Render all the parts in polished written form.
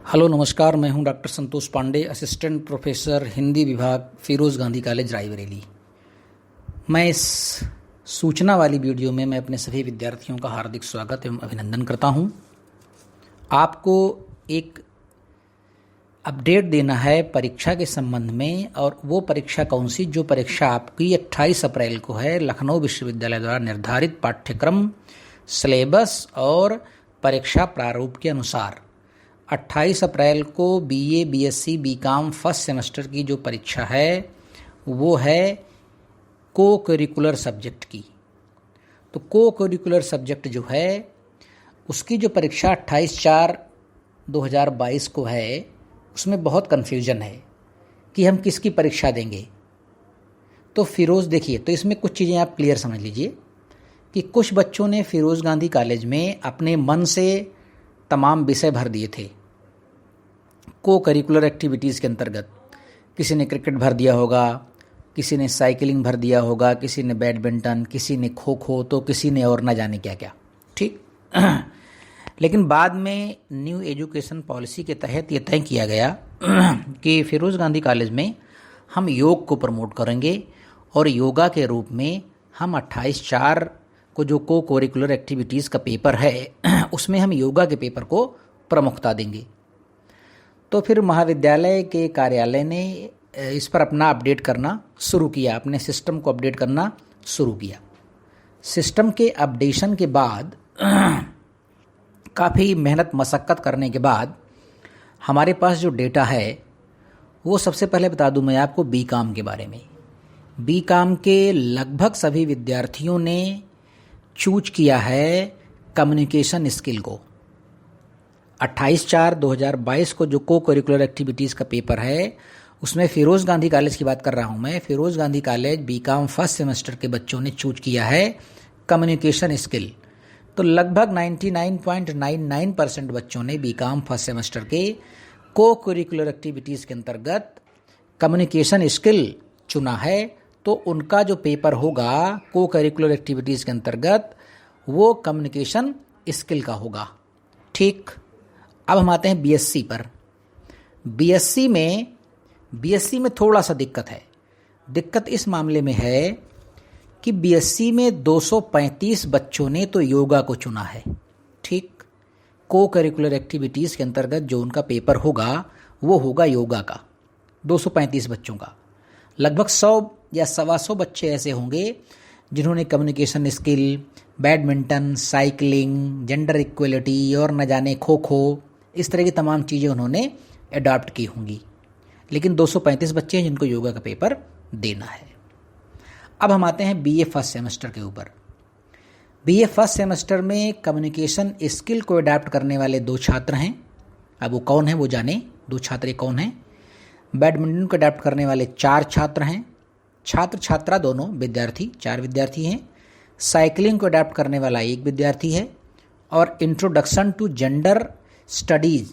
Hello नमस्कार, मैं हूं doctor Santosh Pandey, assistant professor Hindi विभाग, फिरोज़ गांधी कॉलेज रायबरेली। मैं इस सूचना वाली वीडियो में अपने सभी विद्यार्थियों का हार्दिक स्वागत एवं अभिनंदन करता हूं। आपको एक अपडेट देना है परीक्षा के संबंध में, और वो परीक्षा कौन सी, जो परीक्षा आपकी 28 अप्रैल को है। लखनऊ विश्वविद्यालय द्वारा निर्धारित पाठ्यक्रम, सिलेबस और परीक्षा प्रारूप के अनुसार 28 अप्रैल को BA, BSc, BCom first semester की जो परीक्षा है वो है को करिकुलर सब्जेक्ट की। तो को करिकुलर सब्जेक्ट जो है उसकी जो परीक्षा 28/4/2022 को है, उसमें बहुत कन्फ्यूजन है कि हम किसकी परीक्षा देंगे। तो फिरोज़ देखिए, तो इसमें कुछ चीज़ें आप क्लियर समझ लीजिए कि कुछ बच्चों ने फिरोज़ गांधी कॉलेज में अपने मन से तमाम विषय भर दिए थे को करिकुलर एक्टिविटीज़ के अंतर्गत। किसी ने क्रिकेट भर दिया होगा, किसी ने साइकिलिंग भर दिया होगा, किसी ने बैडमिंटन, किसी ने खो खो, तो किसी ने और ना जाने क्या क्या। ठीक लेकिन बाद में न्यू एजुकेशन पॉलिसी के तहत ये तय किया गया कि फिरोज़ गांधी कॉलेज में हम योग को प्रमोट करेंगे, और योगा के रूप में हम 28/4 को जो को करिकुलर एक्टिविटीज़ का पेपर है उसमें हम योगा के पेपर को प्रमुखता देंगे। तो फिर महाविद्यालय के कार्यालय ने इस पर अपना अपडेट करना शुरू किया, अपने सिस्टम को अपडेट करना शुरू किया। सिस्टम के अपडेशन के बाद काफ़ी मेहनत मशक्क़त करने के बाद हमारे पास जो डेटा है वो, सबसे पहले बता दूं मैं आपको बीकॉम के बारे में। बीकॉम के लगभग सभी विद्यार्थियों ने चूज किया है कम्युनिकेशन स्किल को। 28/4/2022 को जो को करिकुलर एक्टिविटीज़ का पेपर है उसमें फिरोज़ गांधी कॉलेज की बात कर रहा हूं मैं। Firoz Gandhi college BCom first semester के बच्चों ने चूज किया है कम्युनिकेशन स्किल। तो लगभग 99.99% बच्चों ने बीकॉम फर्स्ट सेमेस्टर के को करिकुलर एक्टिविटीज़ के अंतर्गत कम्युनिकेशन स्किल चुना है। तो उनका जो पेपर होगा को करिकुलर एक्टिविटीज़ के अंतर्गत वो कम्युनिकेशन स्किल का होगा। ठीक, अब हम आते हैं बीएससी पर। बीएससी में थोड़ा सा दिक्कत है। दिक्कत इस मामले में है कि बीएससी में 235 बच्चों ने तो योगा को चुना है। ठीक, को करिकुलर एक्टिविटीज़ के अंतर्गत जो उनका पेपर होगा वो होगा योगा का, 235 बच्चों का। लगभग 100 या 125 बच्चे ऐसे होंगे जिन्होंने communication skill, badminton, cycling, gender equality और न जाने खो खो, इस तरह की तमाम चीज़ें उन्होंने अडॉप्ट की होंगी। लेकिन 235 बच्चे हैं जिनको योगा का पेपर देना है। अब हम आते हैं बीए फर्स्ट सेमेस्टर के ऊपर। बीए फर्स्ट सेमेस्टर में कम्युनिकेशन स्किल को अडॉप्ट करने वाले 2 छात्र हैं। अब वो कौन है वो जाने, 2 छात्र कौन हैं। बैडमिंटन को अडॉप्ट करने वाले 4 छात्र हैं। छात्र छात्रा दोनों विद्यार्थी, 4 विद्यार्थी हैं। साइकिलिंग को अडॉप्ट करने वाला 1 विद्यार्थी है। और इंट्रोडक्शन टू जेंडर स्टडीज़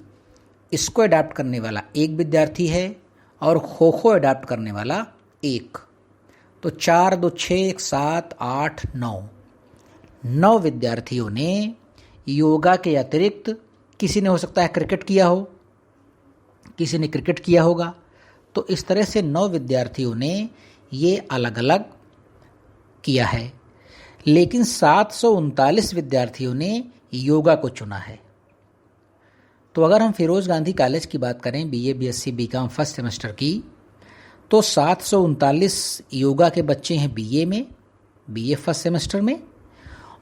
इसको अडॉप्ट करने वाला 1 विद्यार्थी है। और खो खो अडॉप्ट करने वाला 1। तो 4, 2, 6, 7, 8, 9 विद्यार्थियों ने योगा के अतिरिक्त, किसी ने हो सकता है क्रिकेट किया हो, किसी ने क्रिकेट किया होगा। तो इस तरह से 9 विद्यार्थियों ने ये अलग अलग किया है। लेकिन 739 विद्यार्थियों ने योगा को चुना है। तो अगर हम फिरोज़ गांधी कॉलेज की बात करें, BA, BSc, BCom first semester की, तो 739 योगा के बच्चे हैं बीए में, बीए फर्स्ट सेमेस्टर में।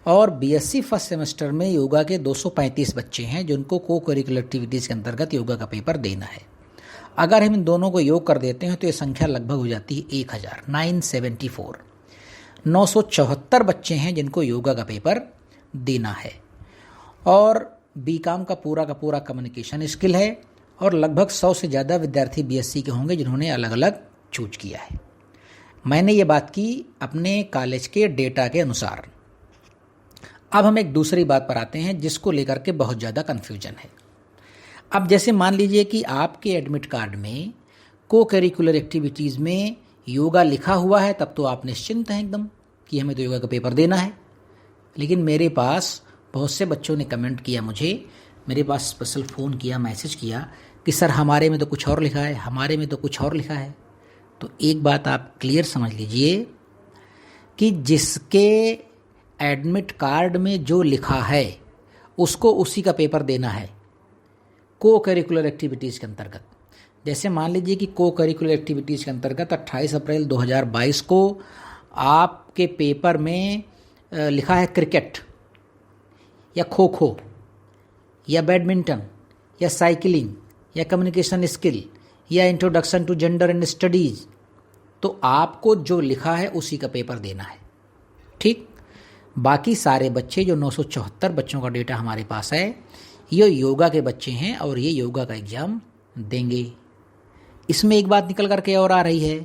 और बीएससी फर्स्ट सेमेस्टर में योगा के 235 बच्चे हैं जिनको को करिकुलर एक्टिविटीज़ के अंतर्गत योगा का पेपर देना है। अगर हम इन दोनों को योग कर देते हैं तो ये संख्या लगभग हो जाती है 1000, 974 बच्चे हैं जिनको योगा का पेपर देना है। और बीकॉम का पूरा कम्युनिकेशन स्किल है। और लगभग 100 से ज़्यादा विद्यार्थी बीएससी के होंगे जिन्होंने अलग अलग चूज किया है। मैंने ये बात की अपने कॉलेज के डेटा के अनुसार। अब हम एक दूसरी बात पर आते हैं जिसको लेकर के बहुत ज़्यादा कन्फ्यूजन है। अब जैसे मान लीजिए कि आपके एडमिट कार्ड में को करिकुलर एक्टिविटीज़ में योगा लिखा हुआ है, तब तो आप निश्चिंत हैं एकदम कि हमें तो योगा का पेपर देना है। लेकिन मेरे पास बहुत से बच्चों ने कमेंट किया मुझे मेरे पास स्पेशल फ़ोन किया, मैसेज किया कि सर हमारे में तो कुछ और लिखा है, हमारे में तो कुछ और लिखा है। तो एक बात आप क्लियर समझ लीजिए कि जिसके एडमिट कार्ड में जो लिखा है उसको उसी का पेपर देना है को करिकुलर एक्टिविटीज़ के अंतर्गत। जैसे मान लीजिए कि को करिकुलर एक्टिविटीज़ के अंतर्गत 28 अप्रैल 2022 को आपके पेपर में लिखा है क्रिकेट या खो खो या बैडमिंटन या साइकिलिंग या कम्युनिकेशन स्किल या introduction to gender and studies, तो आपको जो लिखा है उसी का पेपर देना है। ठीक, बाकी सारे बच्चे जो 974 बच्चों का डेटा हमारे पास है, ये योगा के बच्चे हैं और ये योगा का एग्ज़ाम देंगे। इसमें एक बात निकल करके और आ रही है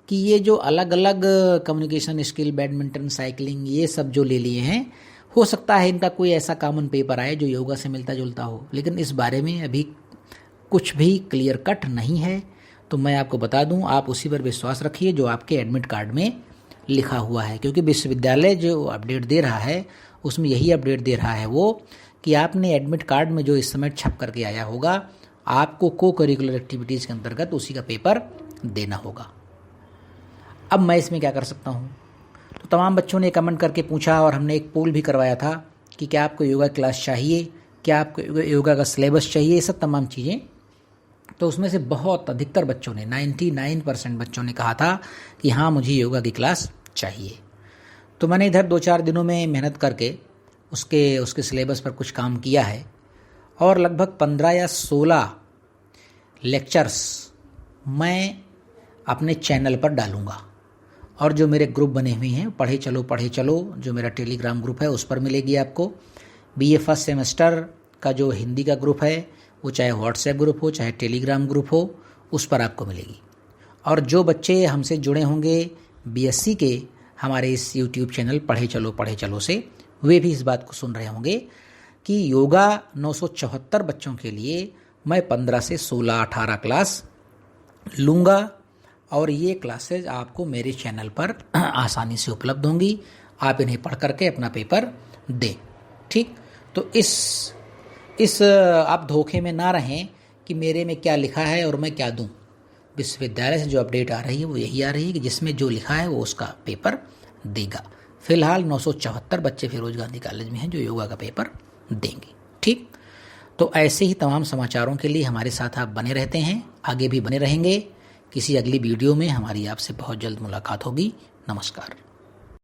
कि ये जो अलग अलग कम्युनिकेशन स्किल, बैडमिंटन, साइकिलिंग, ये सब जो ले लिए हैं, हो सकता है इनका कोई ऐसा कॉमन पेपर आए जो योगा से मिलता जुलता हो, लेकिन इस बारे में अभी कुछ भी क्लियर कट नहीं है। तो मैं आपको बता दूं, आप उसी पर विश्वास रखिए जो आपके एडमिट कार्ड में लिखा हुआ है, क्योंकि विश्वविद्यालय जो अपडेट दे रहा है उसमें यही अपडेट दे रहा है वो कि आपने एडमिट कार्ड में जो इस समय छप करके आया होगा, आपको को करिकुलर एक्टिविटीज़ के अंतर्गत उसी का पेपर देना होगा। अब मैं इसमें क्या कर सकता हूँ? तो तमाम बच्चों ने कमेंट करके पूछा और हमने एक पोल भी करवाया था कि क्या आपको योगा क्लास चाहिए, क्या आपको योगा का सिलेबस चाहिए, ये सब तमाम चीज़ें। तो उसमें से बहुत अधिकतर बच्चों ने 99% बच्चों ने कहा था कि हाँ मुझे योगा की क्लास चाहिए। तो मैंने इधर 2-4 दिनों में मेहनत करके उसके सिलेबस पर कुछ काम किया है और लगभग 15 या 16 लेक्चर्स मैं अपने चैनल पर डालूँगा। और जो मेरे ग्रुप बने हुए हैं, पढ़े चलो जो मेरा टेलीग्राम ग्रुप है उस पर मिलेगी आपको। BA फर्स्ट सेमेस्टर का जो हिंदी का ग्रुप है, वो चाहे व्हाट्सएप ग्रुप हो चाहे टेलीग्राम ग्रुप हो, उस पर आपको मिलेगी। और जो बच्चे हमसे जुड़े होंगे BSc के हमारे इस YouTube चैनल पढ़े चलो से, वे भी इस बात को सुन रहे होंगे कि योगा 974 बच्चों के लिए मैं 15 से 16-18 क्लास लूँगा और ये क्लासेज आपको मेरे चैनल पर आसानी से उपलब्ध होंगी। आप इन्हें पढ़ करके अपना पेपर दें। ठीक, तो इस आप धोखे में ना रहें कि मेरे में क्या लिखा है और मैं क्या दूं। विश्वविद्यालय से जो अपडेट आ रही है वो यही आ रही है कि जिसमें जो लिखा है वो उसका पेपर देगा। फिलहाल 974 बच्चे फिरोज गांधी कॉलेज में हैं जो योगा का पेपर देंगे। ठीक, तो ऐसे ही तमाम समाचारों के लिए हमारे साथ आप बने रहते हैं, आगे भी बने रहेंगे। किसी अगली वीडियो में हमारी आपसे बहुत जल्द मुलाकात होगी। नमस्कार।